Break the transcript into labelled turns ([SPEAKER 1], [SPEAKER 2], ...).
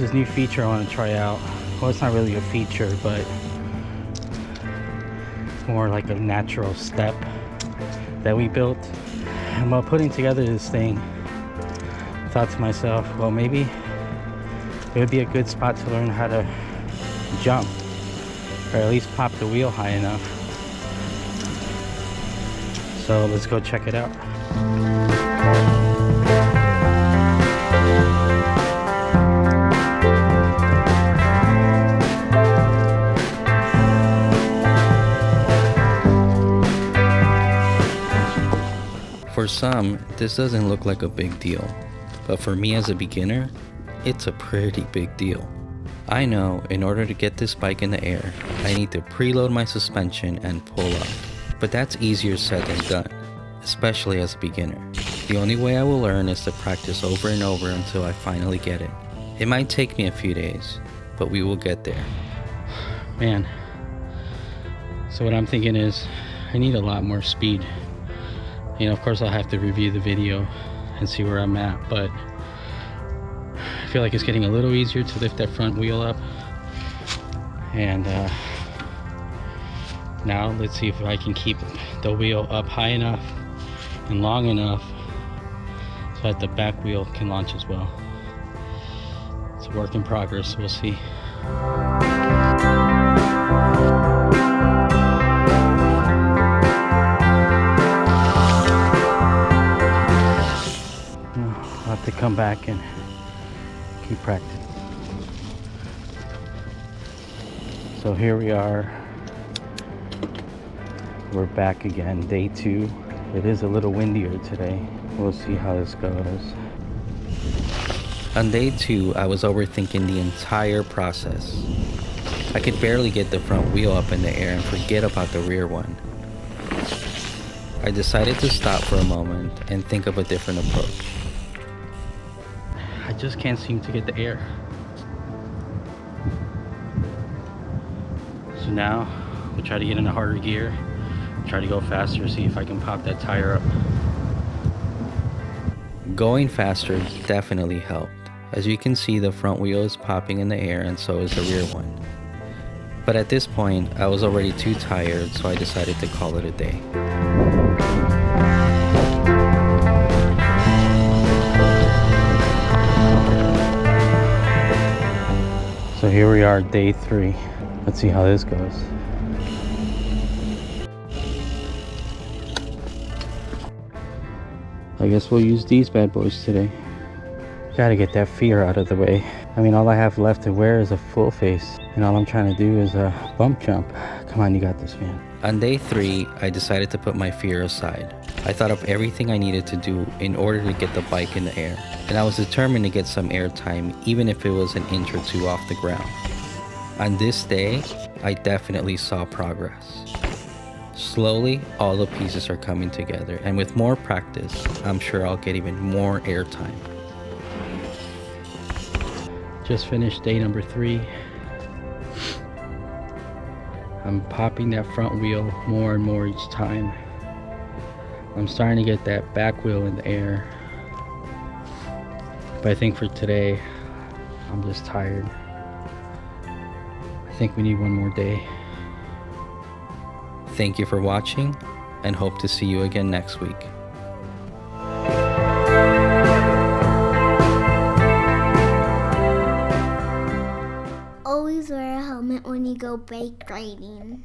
[SPEAKER 1] this new feature I want to try out. Well, it's not really a feature, but more like a natural step that we built. And while putting together this thing, I thought to myself, well, maybe it would be a good spot to learn how to jump, or at least pop the wheel high enough. So let's go check it out. For some, this doesn't look like a big deal, but for me as a beginner, it's a pretty big deal. I know in order to get this bike in the air, I need to preload my suspension and pull up, but that's easier said than done, especially as a beginner. The only way I will learn is to practice over and over until I finally get it. It might take me a few days, but we will get there. Man, so what I'm thinking is I need a lot more speed. You know, of course I'll have to review the video and see where I'm at, but I feel like it's getting a little easier to lift that front wheel up. And now let's see if I can keep the wheel up high enough and long enough so that the back wheel can launch as well. It's a work in progress, we'll see. I'll have to come back and keep practicing. So here we are. We're back again, day 2. It is a little windier today. We'll see how this goes. On day 2, I was overthinking the entire process. I could barely get the front wheel up in the air and forget about the rear one. I decided to stop for a moment and think of a different approach. I just can't seem to get the air. So now we'll try to get in a harder gear, try to go faster, see if I can pop that tire up. Going faster definitely helped. As you can see, the front wheel is popping in the air and so is the rear one. But at this point, I was already too tired, so I decided to call it a day. So here we are, day 3. Let's see how this goes. I guess we'll use these bad boys today. Gotta get that fear out of the way. I mean, all I have left to wear is a full face, and all I'm trying to do is a bump jump. Come on, you got this, man. On day 3, I decided to put my fear aside. I thought of everything I needed to do in order to get the bike in the air, and I was determined to get some air time, even if it was an inch or two off the ground. On this day, I definitely saw progress. Slowly, all the pieces are coming together, and with more practice, I'm sure I'll get even more air time. Just finished day number 3. I'm popping that front wheel more and more each time. I'm starting to get that back wheel in the air. But I think for today, I'm just tired. I think we need one more day. Thank you for watching, and hope to see you again next week.
[SPEAKER 2] Always wear a helmet when you go bike riding.